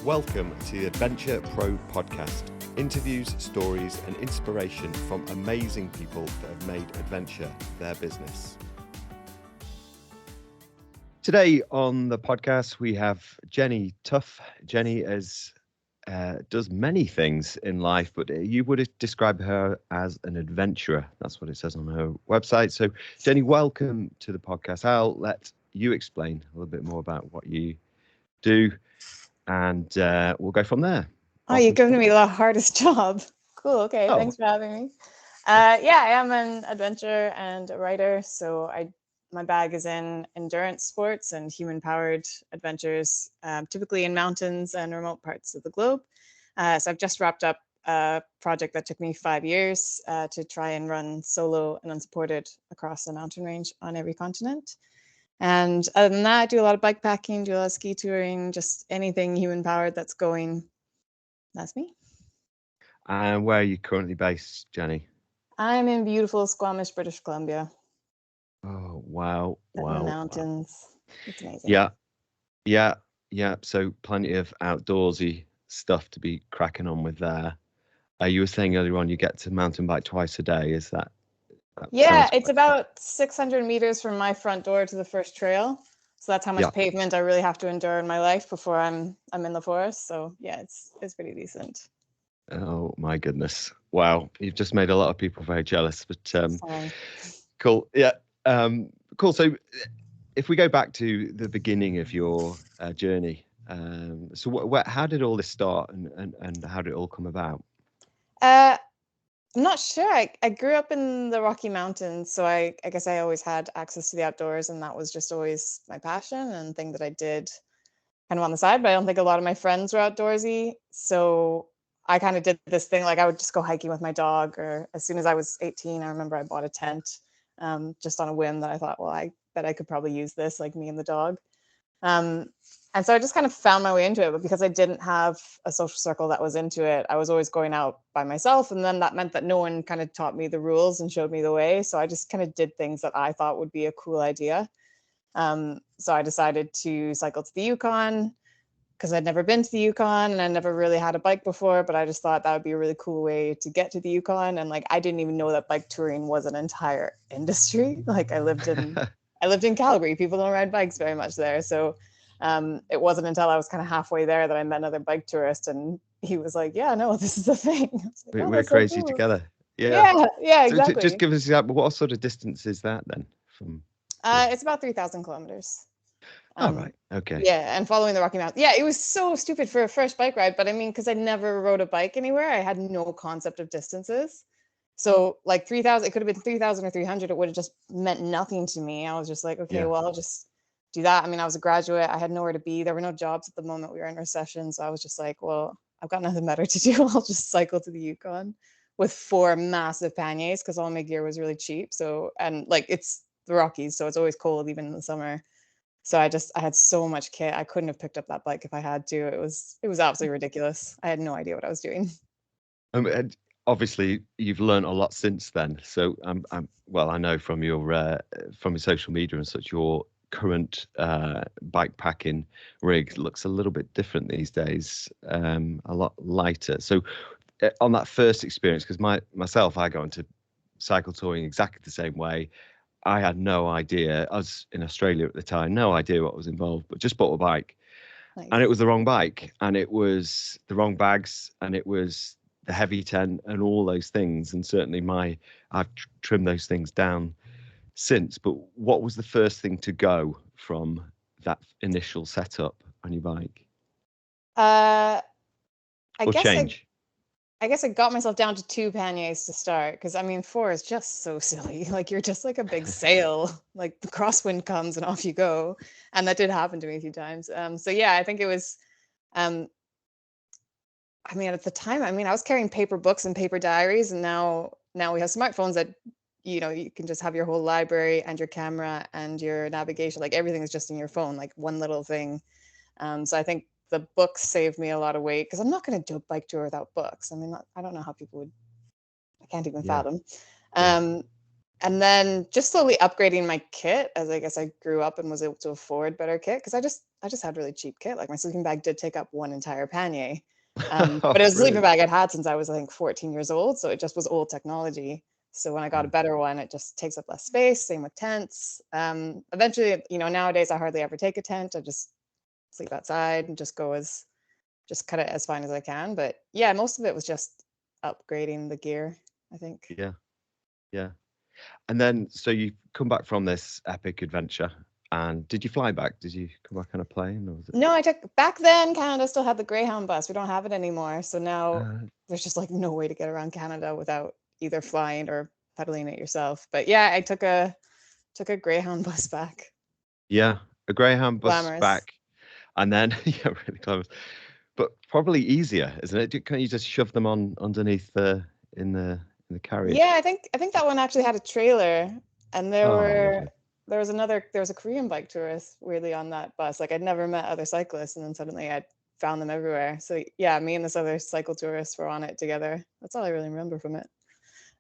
Welcome to the Adventure Pro podcast. Interviews, stories, and inspiration from amazing people that have made adventure their business. Today on the podcast, we have Jenny Tuff. Jenny does many things in life, but you would describe her as an adventurer. That's what it says on her website. So, Jenny, welcome to the podcast. I'll let you explain a little bit more about what you do, and we'll go from there. Oh, you're giving me the hardest job. Cool. Okay. Oh. Thanks for having me. I am an adventurer and a writer. So my bag is in endurance sports and human-powered adventures, typically in mountains and remote parts of the globe. So I've just wrapped up a project that took me 5 years to try and run solo and unsupported across a mountain range on every continent. And other than that, I do a lot of bike packing, do a lot of ski touring, just anything human-powered that's going. That's me. And where are you currently based, Jenny? I'm in beautiful Squamish, British Columbia. Oh, wow. Wow. In the mountains. Wow. It's amazing. Yeah. So plenty of outdoorsy stuff to be cracking on with there. You were saying earlier on you get to mountain bike twice a day. Is that yeah, it's about 600 meters from my front door to the first trail. So that's how much pavement I really have to endure in my life before I'm in the forest. So yeah, it's pretty decent. Oh my goodness. Wow. You've just made a lot of people very jealous, but Sorry. Cool. Yeah. Cool. So if we go back to the beginning of your journey, so how did all this start and how did it all come about? I'm not sure. I grew up in the Rocky Mountains, so I guess I always had access to the outdoors, and that was just always my passion and thing that I did kind of on the side. But I don't think a lot of my friends were outdoorsy, so I kind of did this thing, like I would just go hiking with my dog, or as soon as I was 18, I remember I bought a tent just on a whim that I thought, well, I bet I could probably use this, like me and the dog. And so I just kind of found my way into it, but because I didn't have a social circle that was into it, I was always going out by myself. And then that meant that no one kind of taught me the rules and showed me the way. So I just kind of did things that I thought would be a cool idea. So I decided to cycle to the Yukon because I'd never been to the Yukon and I never really had a bike before, but I just thought that would be a really cool way to get to the Yukon. And like, I didn't even know that bike touring was an entire industry. Like I lived in Calgary. People don't ride bikes very much there. So it wasn't until I was kind of halfway there that I met another bike tourist, and he was like, "Yeah, no, this is the thing." Like, we're crazy so together. Yeah, exactly. So just give us what sort of distance is that then? From it's about 3,000 kilometers. Right. Okay. Yeah, and following the Rocky Mountains. Yeah, it was so stupid for a first bike ride, but I mean, because I never rode a bike anywhere, I had no concept of distances. So like 3,000, it could have been 3,000 or 300. It would have just meant nothing to me. I was just like, okay, well, I'll just do that. I mean, I was a graduate. I had nowhere to be. There were no jobs at the moment. We were in recession. So I was just like, well, I've got nothing better to do. I'll just cycle to the Yukon with 4 massive panniers because all my gear was really cheap. So, and like it's the Rockies, so it's always cold even in the summer. So I had so much kit. I couldn't have picked up that bike if I had to. It was absolutely ridiculous. I had no idea what I was doing. And obviously, you've learned a lot since then. So I know from your social media and such, your current bike packing rig looks a little bit different these days, a lot lighter. So on that first experience, because myself, I got into cycle touring exactly the same way. I had no idea. I was in Australia at the time, no idea what was involved, but just bought a bike. Nice. And it was the wrong bike, and it was the wrong bags, and it was the heavy tent and all those things. And certainly I've trimmed those things down since. But what was the first thing to go from that initial setup on your bike? I guess I got myself down to 2 panniers to start, because I mean 4 is just so silly. Like you're just like a big sail, like the crosswind comes and off you go. And that did happen to me a few times. So yeah, I think it was I mean, at the time, I was carrying paper books and paper diaries, and now we have smartphones that, you can just have your whole library and your camera and your navigation, like everything is just in your phone, like one little thing. So I think the books saved me a lot of weight, because I'm not going to do a bike tour without books. I mean, I don't know how people would. I can't even fathom. And then just slowly upgrading my kit as I guess I grew up and was able to afford better kit, because just had really cheap kit. Like my sleeping bag did take up one entire pannier. Oh, But it was a sleeping brilliant. bag I'd had since I was, I think, 14 years old. So it just was old technology. So when I got Yeah. a better one, it just takes up less space. Same with tents. Eventually, nowadays I hardly ever take a tent. I just sleep outside and just cut it as fine as I can. But yeah, most of it was just upgrading the gear, I think. Yeah. Yeah. And then, so you come back from this epic adventure, and did you fly back? Did you come back on a plane, or was it? No, I took back then Canada still had the Greyhound bus. We don't have it anymore. So now Uh, there's just like no way to get around Canada without either flying or pedaling it yourself. But yeah, I took a Greyhound bus back. yeah, a Greyhound bus Glamorous. back, and then yeah, really close, but probably easier, isn't it? Can't you just shove them on underneath in the in the Yeah, carriage? I think that one actually had a trailer, and Oh, lovely. there was a Korean bike tourist weirdly on that bus. Like I'd never met other cyclists, and then suddenly I found them everywhere. So yeah, me and this other cycle tourist were on it together. That's all I really remember from it.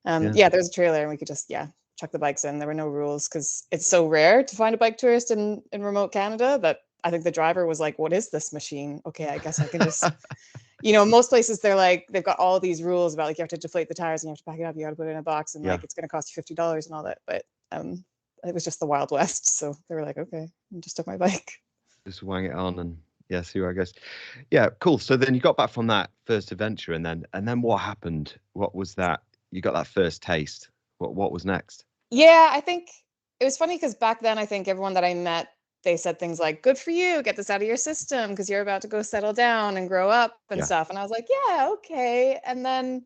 Yeah, Yeah, there's a trailer, and we could just chuck the bikes in. There were no rules because it's so rare to find a bike tourist in remote Canada that I think the driver was like, "What is this machine? Okay, I guess I can just." Most places they're like they've got all these rules about like you have to deflate the tires and you have to pack it up, you got to put it in a box, and yeah. like it's going to cost you $50 and all that. But it was just the Wild West, so they were like, okay, and just took my bike. Just wang it on and yeah, see where I guess. Yeah, cool. So then you got back from that first adventure, and then what happened? What was that? You got that first taste. What was next? Yeah, I think it was funny because back then I think everyone that I met they said things like, "Good for you, get this out of your system because you're about to go settle down and grow up and Yeah, stuff." And I was like, "Yeah, okay." And then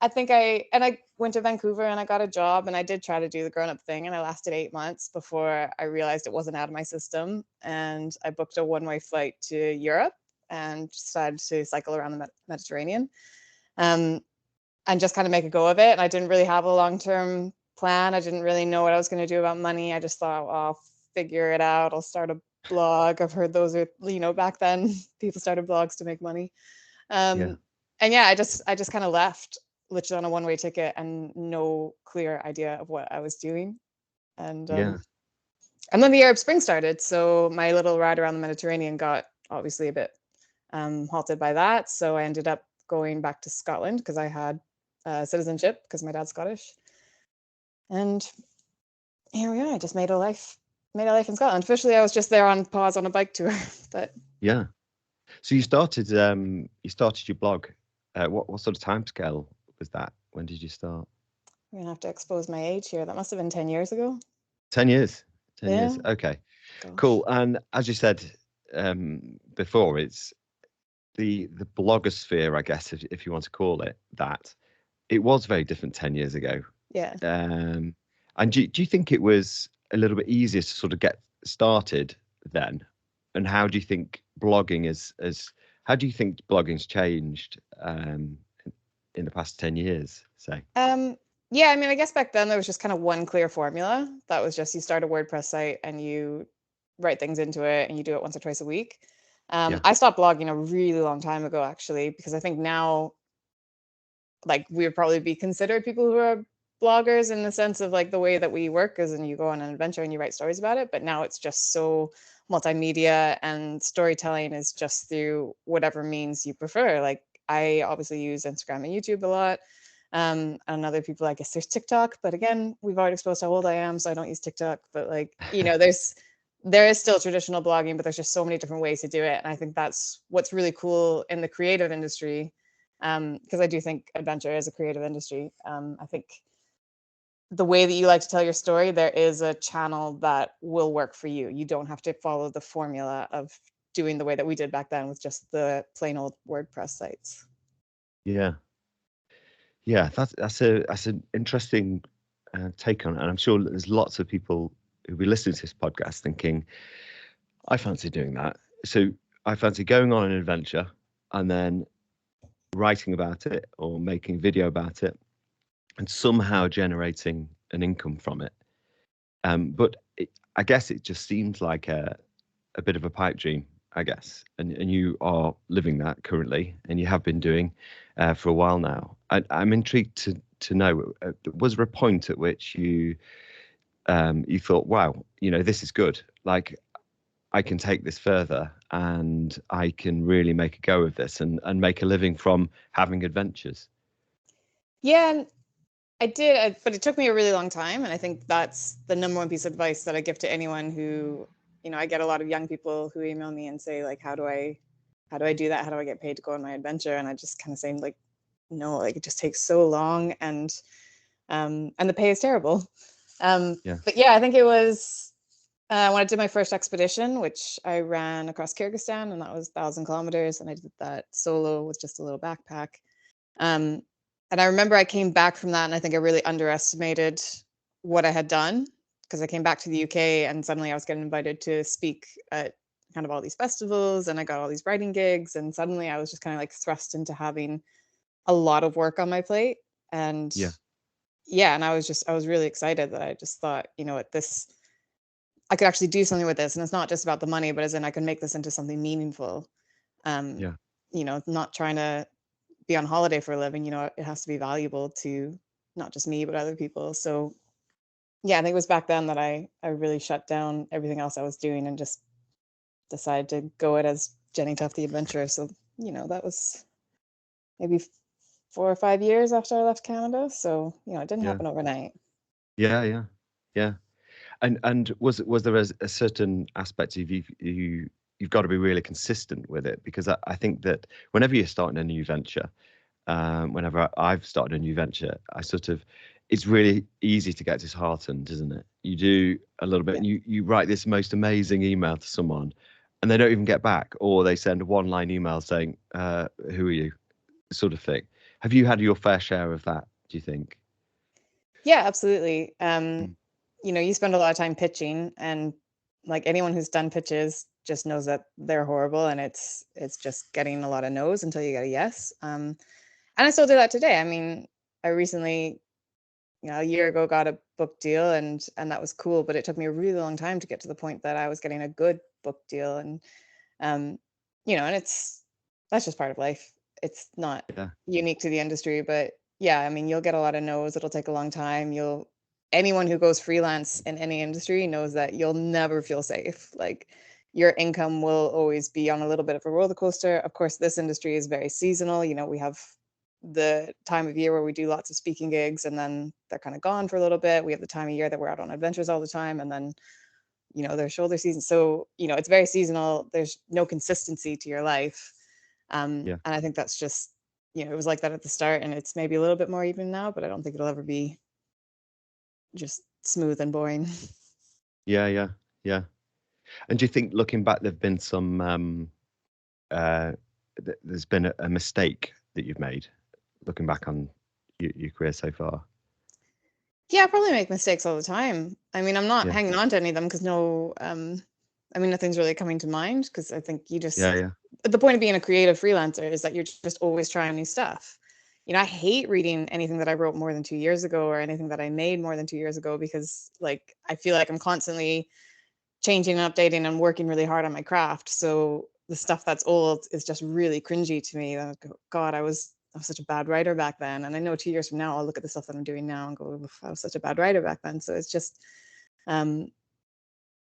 I went to Vancouver and I got a job and I did try to do the grown up thing and I lasted 8 months before I realized it wasn't out of my system. And I booked a one-way flight to Europe and decided to cycle around the Mediterranean. Um, and just kind of make a go of it. And I didn't really have a long-term plan. I didn't really know what I was going to do about money. I just thought, well, I'll figure it out. I'll start a blog. I've heard those are, back then people started blogs to make money. yeah, Um, and yeah, I just kind of left literally on a one-way ticket and no clear idea of what I was doing. And yeah, and then the Arab Spring started. So my little ride around the Mediterranean got obviously a bit halted by that. So I ended up going back to Scotland because I had citizenship because my dad's Scottish. And here we are. I just made a life in Scotland. Officially, I was just there on pause on a bike tour, but yeah. So you started your blog. What sort of timescale was that? When did you start? I'm gonna have to expose my age here. That must have been 10 years ago. 10 years. 10 years. Yeah. Okay, Gosh. cool. And as you said before, it's the blogosphere, I guess, if you want to call it that. It was very different 10 years ago. Yeah. Um, and do you think it was a little bit easier to sort of get started then? And how do you think blogging how do you think blogging's changed in the past 10 years, say? Um, yeah, I mean, I guess back then there was just kind of one clear formula. That was just you start a WordPress site and you write things into it and you do it once or twice a week. Yeah, I stopped blogging a really long time ago, actually, because I think now, like, we would probably be considered people who are bloggers in the sense of like the way that we work is, and you go on an adventure and you write stories about it. But now it's just so multimedia and storytelling is just through whatever means you prefer. Like, I obviously use Instagram and YouTube a lot. And other people, I guess there's TikTok, but again, we've already exposed how old I am, so I don't use TikTok. But like, there is still traditional blogging, but there's just so many different ways to do it. And I think that's what's really cool in the creative industry. Because I do think adventure is a creative industry. I think the way that you like to tell your story, there is a channel that will work for you. You don't have to follow the formula of doing the way that we did back then with just the plain old WordPress sites. yeah, yeah. That's an interesting take on it, and I'm sure there's lots of people who'll be listening to this podcast thinking, I fancy doing that. So I fancy going on an adventure and then writing about it or making a video about it and somehow generating an income from it. But I guess it just seems like a bit of a pipe dream, I guess. And you are living that currently, and you have been doing for a while now. I'm intrigued to know, was there a point at which you thought, wow, this is good. Like, I can take this further and I can really make a go of this and make a living from having adventures. Yeah, and I did, but it took me a really long time. And I think that's the number one piece of advice that I give to anyone who, I get a lot of young people who email me and say, like, how do I do that? How do I get paid to go on my adventure? And I just kind of say, like, no, like, it just takes so long, and the pay is terrible. Yeah. But yeah, I think it was when I did my first expedition, which I ran across Kyrgyzstan, and that was 1,000 kilometers, and I did that solo with just a little backpack. Um, and I remember I came back from that, and I think I really underestimated what I had done, because I came back to the UK and suddenly I was getting invited to speak at kind of all these festivals, and I got all these writing gigs, and suddenly I was just kind of like thrust into having a lot of work on my plate. And Yeah. yeah, and I was really excited that I just thought, what this I could actually do something with this, and it's not just about the money, but as in I can make this into something meaningful. Um, Yeah. not trying to be on holiday for a living, it has to be valuable to not just me, but other people. So yeah, I think it was back then that I really shut down everything else I was doing and just decided to go it as Jenny Tuff the Adventurer. So, that was maybe 4 or 5 years after I left Canada. So, it didn't Yeah. happen overnight. Yeah. Yeah. Yeah. And was there a certain aspect of you've got to be really consistent with it, because I think that whenever you're starting a new venture, whenever I've started a new venture, it's really easy to get disheartened, isn't it? You do a little bit Yeah. and you write this most amazing email to someone and they don't even get back, or they send a one-line email saying, who are you? Sort of thing. Have you had your fair share of that, do you think? Yeah, absolutely. Mm. You spend a lot of time pitching, and like anyone who's done pitches just knows that they're horrible, and it's just getting a lot of no's until you get a yes. And I still do that today. I mean, I recently, a year ago, got a book deal, and that was cool, but it took me a really long time to get to the point that I was getting a good book deal. And um, and that's just part of life. It's not Yeah. unique to the industry, but yeah, I mean, you'll get a lot of no's. It'll take a long time. Anyone who goes freelance in any industry knows that you'll never feel safe. Like, your income will always be on a little bit of a roller coaster. Of course, this industry is very seasonal. We have the time of year where we do lots of speaking gigs, and then they're kind of gone for a little bit. We have the time of year that we're out on adventures all the time, and then there's shoulder season. So it's very seasonal. There's no consistency to your life. Yeah. And I think that's just, it was like that at the start, and it's maybe a little bit more even now, but I don't think it'll ever be just smooth and boring. Yeah. Yeah. Yeah. And do you think, looking back, there've been some uh there's been a mistake that you've made looking back on your career so far? Yeah, I probably make mistakes all the time. I mean, I'm not Yeah. hanging on to any of them because nothing's really coming to mind, because I think Yeah. Yeah. the point of being a creative freelancer is that you're just always trying new stuff. I hate reading anything that I wrote more than 2 years ago, or anything that I made more than 2 years ago, because like I feel like I'm constantly changing and updating and working really hard on my craft. So the stuff that's old is just really cringy to me. That, God, I was such a bad writer back then. And I know 2 years from now, I'll look at the stuff that I'm doing now and go, "Oof, I was such a bad writer back then." So it's just, um,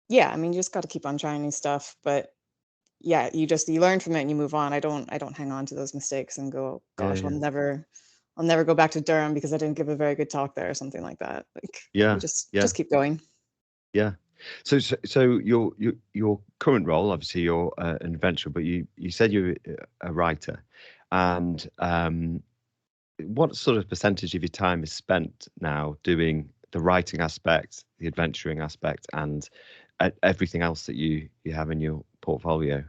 yeah, I mean, you just got to keep on trying new stuff. But yeah, you learn from it and you move on. I don't hang on to those mistakes and go, Yeah. "Gosh, Yeah. I'll never go back to Durham because I didn't give a very good talk there," or something like that. Like, you Yeah. Yeah. just keep going. Yeah. So your current role, obviously, you're an adventurer, but you said you're a writer, and what sort of percentage of your time is spent now doing the writing aspect, the adventuring aspect, and everything else that you have in your portfolio?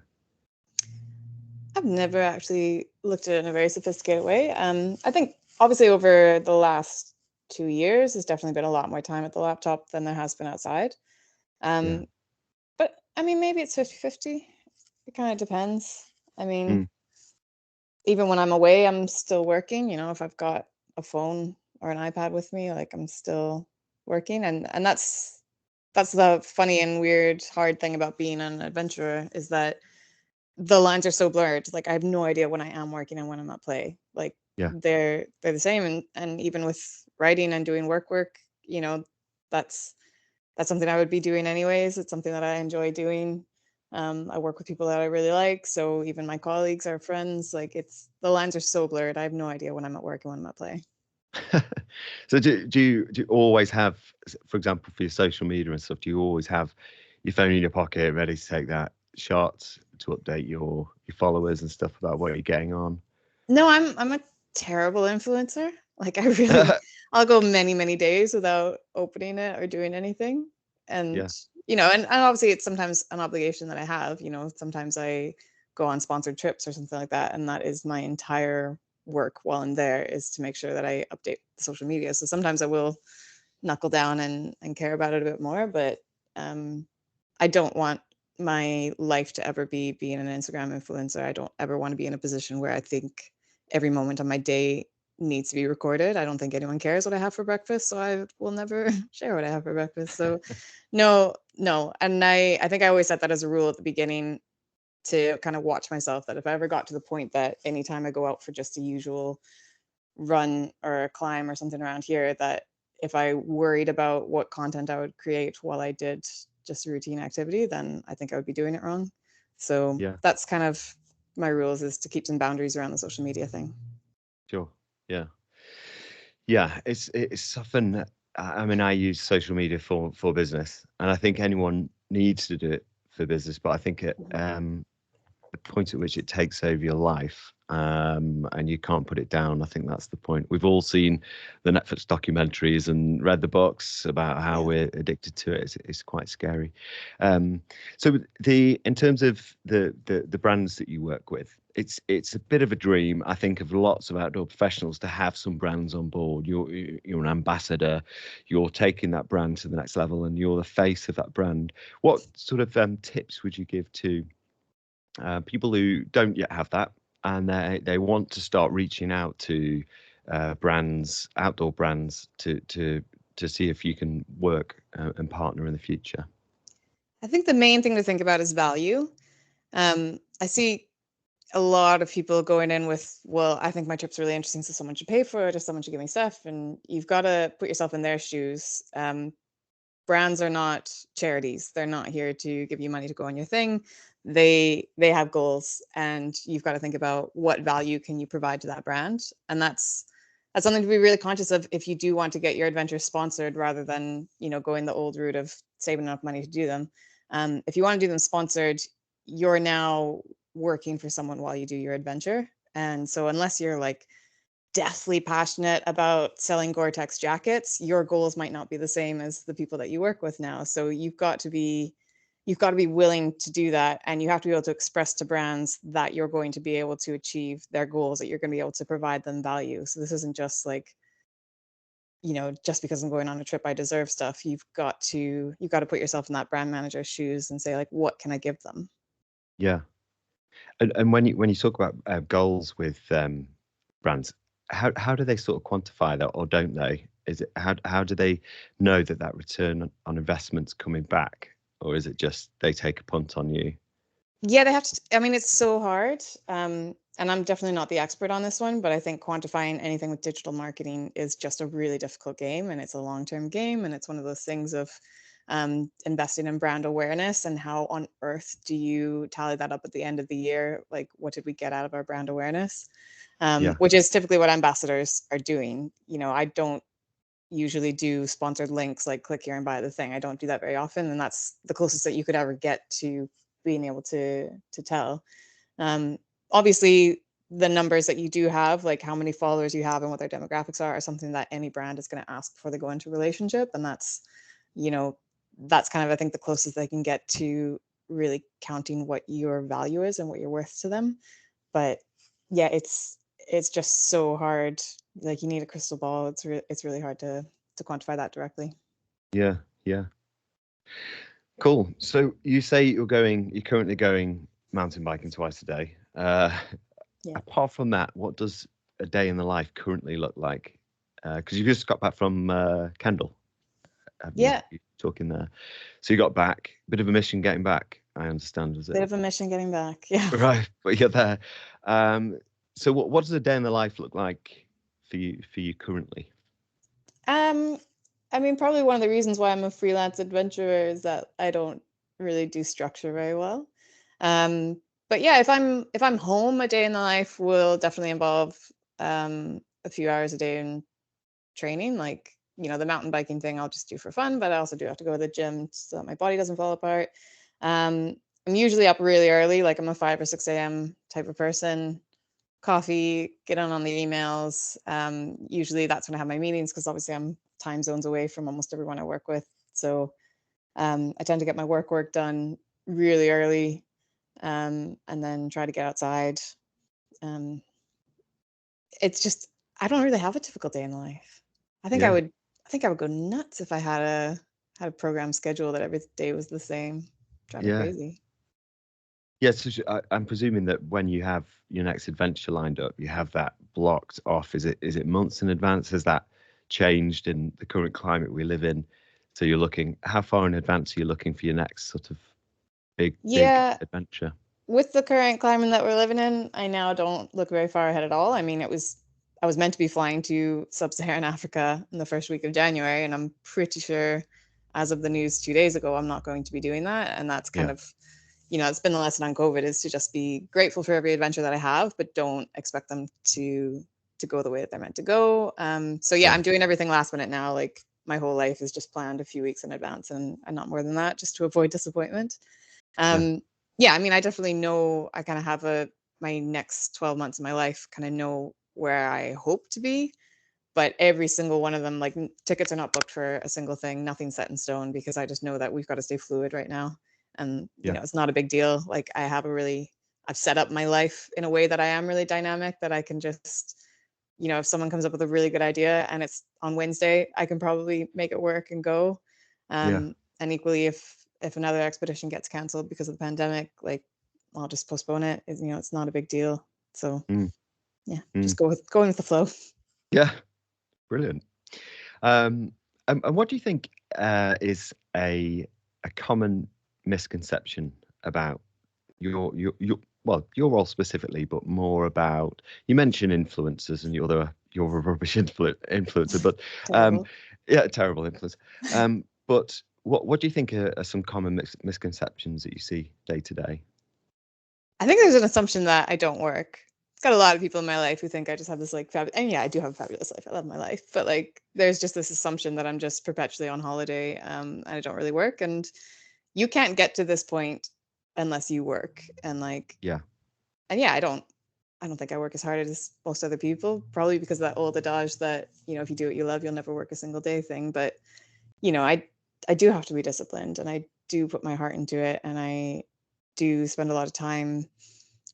I've never actually looked at it in a very sophisticated way. I think obviously over the last 2 years, there's definitely been a lot more time at the laptop than there has been outside. Yeah. Um, but I mean, maybe it's 50-50. It kind of depends. I mean, Mm. even when I'm away, I'm still working. If I've got a phone or an iPad with me, like, I'm still working. And that's the funny and weird, hard thing about being an adventurer, is that the lines are so blurred. Like, I have no idea when I am working and when I'm at play. Like, Yeah. they're the same. And even with writing and doing work, that's something I would be doing anyways. It's something that I enjoy doing. I work with people that I really like, so even my colleagues are friends. Like the lines are so blurred. I have no idea when I'm at work and when I'm at play. So do you always have, for example, for your social media and stuff, do you always have your phone in your pocket ready to take that shot to update your followers and stuff about what you're getting on? No, I'm a terrible influencer. Like I'll go many, many days without opening it or doing anything. And Yeah, and obviously it's sometimes an obligation that I have. Sometimes I go on sponsored trips or something like that, and that is my entire work while I'm there, is to make sure that I update the social media. So sometimes I will knuckle down and care about it a bit more, but I don't want my life to ever be being an Instagram influencer. I don't ever want to be in a position where I think every moment of my day needs to be recorded. I don't think anyone cares what I have for breakfast, so I will never share what I have for breakfast. So no, no. And I think I always set that as a rule at the beginning, to kind of watch myself, that if I ever got to the point that anytime I go out for just a usual run or a climb or something around here, that if I worried about what content I would create while I did just a routine activity, then I think I would be doing it wrong. So yeah, that's kind of my rules, is to keep some boundaries around the social media thing. sure. Yeah. Yeah, it's often. I mean, I use social media for business, and I think anyone needs to do it for business. But I think the point at which it takes over your life, and you can't put it down. I think that's the point. We've all seen the Netflix documentaries and read the books about how Yeah. we're addicted to it. It's quite scary. Um, so in terms of the brands that you work with, it's a bit of a dream, I think, of lots of outdoor professionals to have some brands on board. You're an ambassador. You're taking that brand to the next level, and you're the face of that brand. What sort of tips would you give to people who don't yet have that, and they want to start reaching out to brands, outdoor brands, to see if you can work and partner in the future? I think the main thing to think about is value. I see a lot of people going in with, well, I think my trip's really interesting, so someone should pay for it or someone should give me stuff. And you've got to put yourself in their shoes. Brands are not charities. They're not here to give you money to go on your thing. They have goals, and you've got to think about what value can you provide to that brand. And that's something to be really conscious of if you do want to get your adventures sponsored, rather than going the old route of saving enough money to do them. If you want to do them sponsored, you're now working for someone while you do your adventure. And so unless you're like deathly passionate about selling Gore-Tex jackets, your goals might not be the same as the people that you work with now. So you've got to be willing to do that, and you have to be able to express to brands that you're going to be able to achieve their goals, that you're going to be able to provide them value. So this isn't just like, just because I'm going on a trip, I deserve stuff. You've got to put yourself in that brand manager's shoes and say, like, what can I give them? Yeah, and when you talk about goals with brands, how do they sort of quantify that, or don't they? Is it how do they know that return on investment's coming back, or is it just they take a punt on you? Yeah, they have to. I mean, it's so hard. And I'm definitely not the expert on this one, but I think quantifying anything with digital marketing is just a really difficult game, and it's a long-term game. And it's one of those things of investing in brand awareness, and how on earth do you tally that up at the end of the year? Like, what did we get out of our brand awareness? Yeah, Which is typically what ambassadors are doing. I don't usually do sponsored links like click here and buy the thing. I don't do that very often, and that's the closest that you could ever get to being able to tell. Um, Obviously, the numbers that you do have, like how many followers you have and what their demographics are something that any brand is going to ask before they go into a relationship, and you know, that's kind of, I think, the closest they can get to really counting what your value is and what you're worth to them. But yeah, it's just so hard. Like, you need a crystal ball. It's really hard to quantify that directly. yeah, yeah. Cool. So you say you're currently going mountain biking twice a day. Yeah. Apart from that, what does a day in the life currently look like? Because you just got back from Kendal, haven't you? Yeah. You're talking there. So you got back, bit of a mission getting back, I understand, was it? Bit of a mission getting back. Yeah. Right, but you're there. So what does a day in the life look like for you currently? Um, I mean, probably one of the reasons why I'm a freelance adventurer is that I don't really do structure very well. But yeah, if I'm home, a day in the life will definitely involve a few hours a day in training. Like, the mountain biking thing I'll just do for fun, but I also do have to go to the gym so that my body doesn't fall apart. I'm usually up really early, like I'm a 5 or 6 a.m. type of person. Coffee, get on the emails. Usually that's when I have my meetings, because obviously I'm time zones away from almost everyone I work with. So I tend to get my work done really early, and then try to get outside. Um, it's just, I don't really have a typical day in life. I think I Yeah. would I think I would go nuts if I had a program schedule that every day was the same. Drive me Yeah. crazy. Yes, so I'm presuming that when you have your next adventure lined up, you have that blocked off. Is it months in advance? Has that changed in the current climate we live in? So you're looking, how far in advance are you looking for your next sort of big Yeah, adventure? with the current climate that we're living in, I now don't look very far ahead at all. I mean, I was meant to be flying to sub-Saharan Africa in the first week of January, and I'm pretty sure, as of the news 2 days ago, I'm not going to be doing that. And that's kind Yeah, of, it's been the lesson on COVID, is to just be grateful for every adventure that I have, but don't expect them to go the way that they're meant to go. So yeah, yeah, I'm doing everything last minute now. Like, my whole life is just planned a few weeks in advance, and not more than that, just to avoid disappointment. yeah, Um, yeah, I mean, I definitely know I kind of have my next 12 months of my life, kind of know where I hope to be, but every single one of them, like, tickets are not booked for a single thing, nothing's set in stone, because I just know that we've got to stay fluid right now. And, yeah, it's not a big deal. Like, I've set up my life in a way that I am really dynamic, that I can just, if someone comes up with a really good idea and it's on Wednesday, I can probably make it work and go. yeah. And equally, if another expedition gets canceled because of the pandemic, like, I'll just postpone it. It's not a big deal. So Mm, yeah, mm. just going with the flow. Yeah, brilliant. Um, and what do you think is a common misconception about your well, your role specifically, but more about, you mentioned influencers and you're a rubbish influencer, but um, Terrible. yeah, terrible influence. But what do you think are some common misconceptions that you see day to day? I think there's an assumption that I don't work. It's got a lot of people in my life who think I just have this, like, fabulous, and yeah, I do have a fabulous life. I love my life, but, like, there's just this assumption that I'm just perpetually on holiday, and I don't really work. And you can't get to this point unless you work. And, like, Yeah, and yeah, I don't think I work as hard as most other people, probably because of that old adage that, if you do what you love, you'll never work a single day thing. But, I do have to be disciplined, and I do put my heart into it, and I do spend a lot of time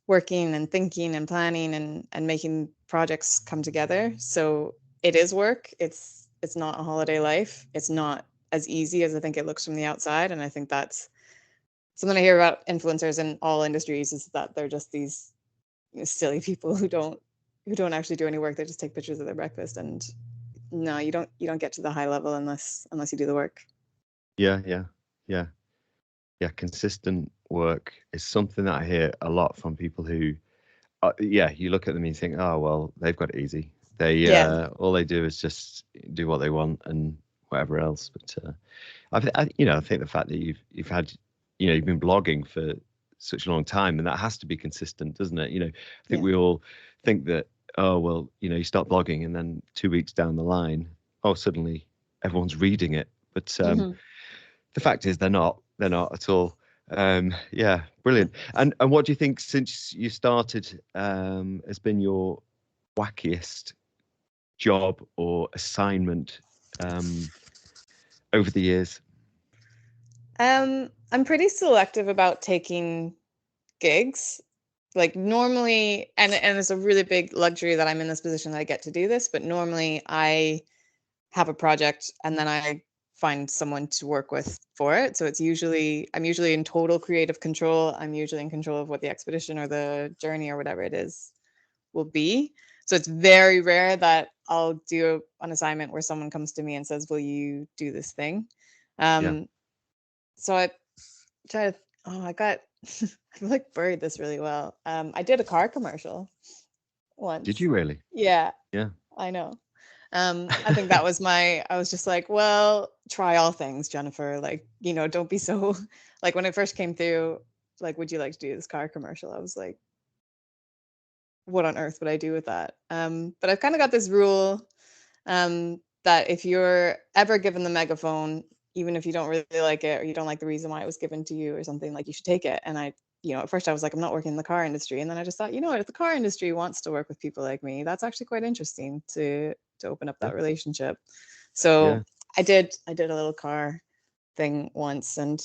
working and thinking and planning and making projects come together. So it is work. It's not a holiday life. It's not as easy as I think it looks from the outside. And I think that's something I hear about influencers in all industries, is that they're just these, silly people who don't actually do any work. They just take pictures of their breakfast. And no, you don't get to the high level unless you do the work. yeah, yeah, yeah, yeah. Consistent work is something that I hear a lot from people who, yeah, you look at them and you think, oh well, they've got it easy. They Yeah. all they do is just do what they want and whatever else. But I think the fact that you've had, you've been blogging for such a long time, and that has to be consistent, doesn't it? I think Yeah. we all think that, oh well, you start blogging and then 2 weeks down the line, oh suddenly everyone's reading it. But Hmm. the fact is they're not at all. Yeah, brilliant. And what do you think, since you started, has been your wackiest job or assignment over the years? I'm pretty selective about taking gigs. Like, normally, and it's a really big luxury that I'm in this position that I get to do this, but normally I have a project and then I find someone to work with for it. So I'm usually in total creative control. I'm usually in control of what the expedition or the journey or whatever it is will be. So it's very rare that I'll do an assignment where someone comes to me and says, "Will you do this thing?" Yeah. Um, so I try to. Oh, I got. I've, like, buried this really well. I did a car commercial Did once. you really? Yeah, Yeah. I know. I think that was I was just like, well, try all things, Jennifer. Like, don't be so, like, when it first came through, like, would you like to do this car commercial? I was like, what on earth would I do with that? But I've kind of got this rule that if you're ever given the megaphone, even if you don't really like it or you don't like the reason why it was given to you or something, like, you should take it. And I, at first I was like, I'm not working in the car industry. And then I just thought, what, if the car industry wants to work with people like me, that's actually quite interesting to open up that relationship. So I did a little car thing once, and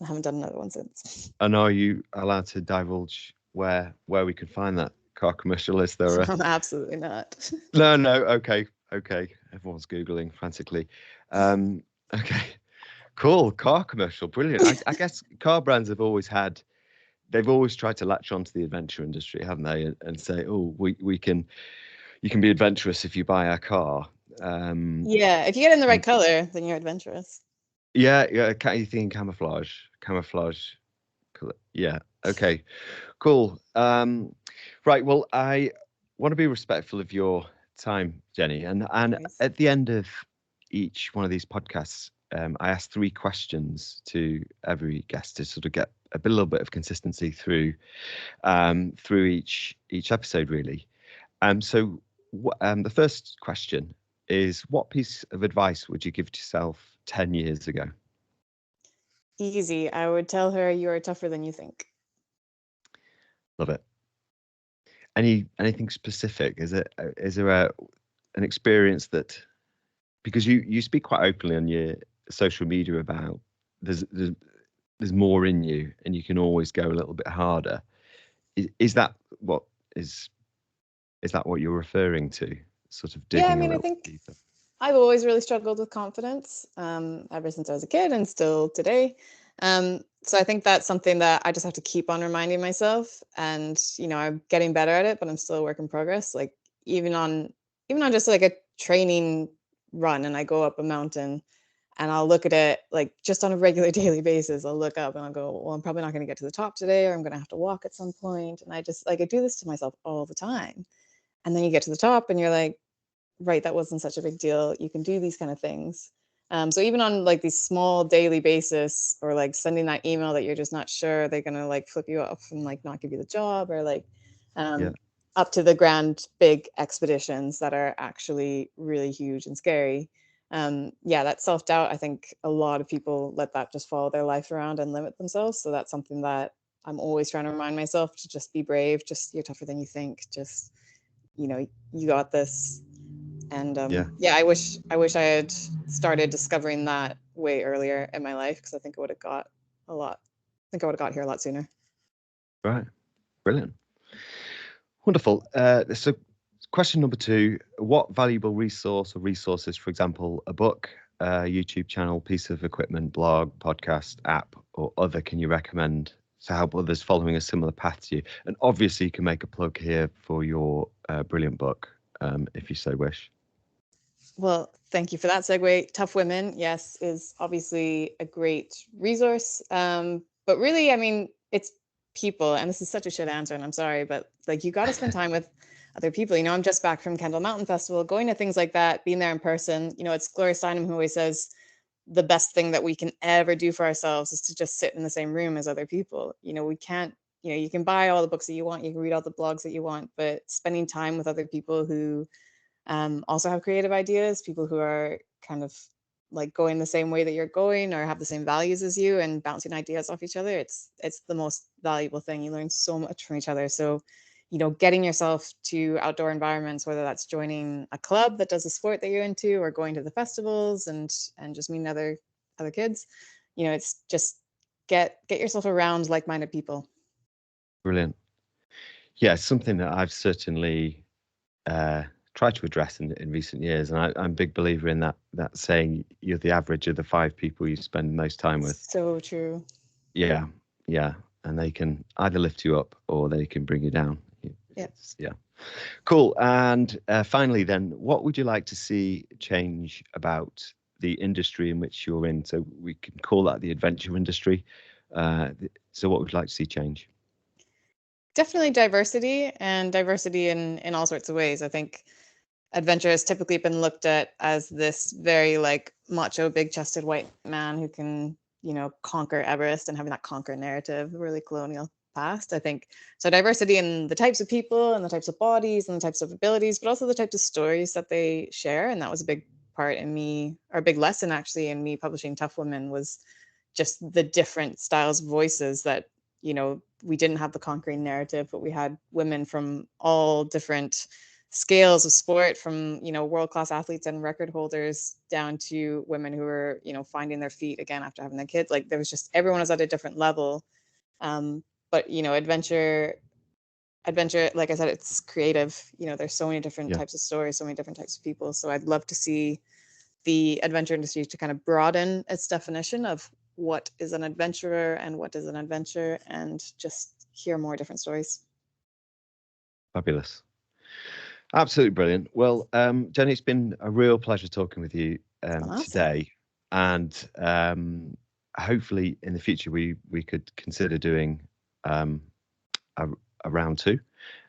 I haven't done another one since. And are you allowed to divulge where we can find that car commercial? Is there a... Absolutely not. No, okay. Everyone's Googling frantically. Okay, cool. Car commercial, brilliant. I guess car brands have always tried to latch onto the adventure industry, haven't they? And say, oh, you can be adventurous if you buy our car. Yeah, if you get in the right color, then you're adventurous. Yeah. You think camouflage. Yeah. Okay. Cool. Right. Well, I want to be respectful of your time, Jenny, and Nice. at the end of each one of these podcasts, I ask 3 questions to every guest to sort of get a little bit of consistency through each episode, really. So the first question is, what piece of advice would you give to yourself 10 years ago? Easy. I would tell her you are tougher than you think. Love it. Anything specific? Is there an experience that, because you speak quite openly on your social media about there's more in you and you can always go a little bit harder. Is that what you're referring to? Sort of digging a little deeper. I've always really struggled with confidence ever since I was a kid and still today. So I think that's something that I just have to keep on reminding myself. And, I'm getting better at it, but I'm still a work in progress. Like even on just like a training run, and I go up a mountain and I'll look at it like just on a regular daily basis. I'll look up and I'll go, well, I'm probably not going to get to the top today, or I'm going to have to walk at some point. And I just I do this to myself all the time. And then you get to the top and you're like, right, that wasn't such a big deal. You can do these kind of things. So even on like these small daily basis, or like sending that email that you're just not sure they're gonna like flip you off and like not give you the job, or like up to the grand big expeditions that are actually really huge and scary. That self-doubt, I think a lot of people let that just follow their life around and limit themselves. So that's something that I'm always trying to remind myself to just be brave. Just, you're tougher than you think. Just, you got this. And I wish I had started discovering that way earlier in my life, because I think I would have got here a lot sooner. Right. Brilliant. Wonderful. So question number 2, what valuable resource or resources, for example, a book, YouTube channel, piece of equipment, blog, podcast, app, or other, can you recommend to help others following a similar path to you? And obviously you can make a plug here for your brilliant book, if you so wish. Well, thank you for that segue. Tough Women, yes, is obviously a great resource. But really, I mean, it's people, and this is such a shit answer, and I'm sorry, but like, you got to spend time with other people. I'm just back from Kendall Mountain Festival, going to things like that, being there in person. It's Gloria Steinem who always says the best thing that we can ever do for ourselves is to just sit in the same room as other people. We can't, you can buy all the books that you want, you can read all the blogs that you want, but spending time with other people who also have creative ideas, people who are kind of like going the same way that you're going, or have the same values as you, and bouncing ideas off each other. It's the most valuable thing. You learn so much from each other. So, getting yourself to outdoor environments, whether that's joining a club that does a sport that you're into, or going to the festivals and just meeting other kids, it's just get yourself around like-minded people. Brilliant. Yeah, something that I've certainly tried to address in recent years, and I'm a big believer in that saying, you're the average of the 5 people you spend most time with. So true. Yeah, and they can either lift you up or they can bring you down. Yeah. Cool. And finally, then, what would you like to see change about the industry in which you're in? So we can call that the adventure industry. So what would you like to see change? Definitely diversity, and diversity in all sorts of ways. I think adventure has typically been looked at as this very like macho, big-chested white man who can conquer Everest and having that conquer narrative, really colonial past. I think so diversity in the types of people and the types of bodies and the types of abilities, but also the types of stories that they share. And that was a big part in me, or a big lesson actually in me publishing Tough Women, was just the different styles, voices that, we didn't have the conquering narrative, but we had women from all different scales of sport, from, world-class athletes and record holders down to women who were, finding their feet again after having their kids. Like there was just, everyone was at a different level. But, adventure, like I said, it's creative. There's so many different types of stories, so many different types of people. So I'd love to see the adventure industry to kind of broaden its definition of what is an adventurer and what is an adventure, and just hear more different stories. Fabulous. Absolutely brilliant. Well, Jenny, it's been a real pleasure talking with you today, and hopefully in the future we could consider doing a round two,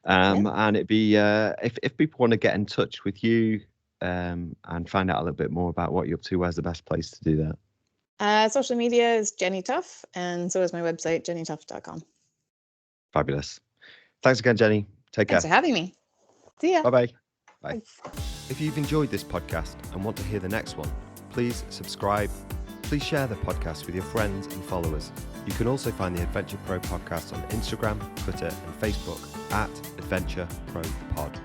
and it'd be if people want to get in touch with you and find out a little bit more about what you're up to, where's the best place to do that? Social media is Jenny Tough, and so is my website, jennytough.com. Fabulous. Thanks again, Jenny. Take care. Thanks for having me. See ya. Bye-bye. Bye. If you've enjoyed this podcast and want to hear the next one, please subscribe. Please share the podcast with your friends and followers. You can also find the Adventure Pro podcast on Instagram, Twitter, and Facebook at Adventure Pro Pod.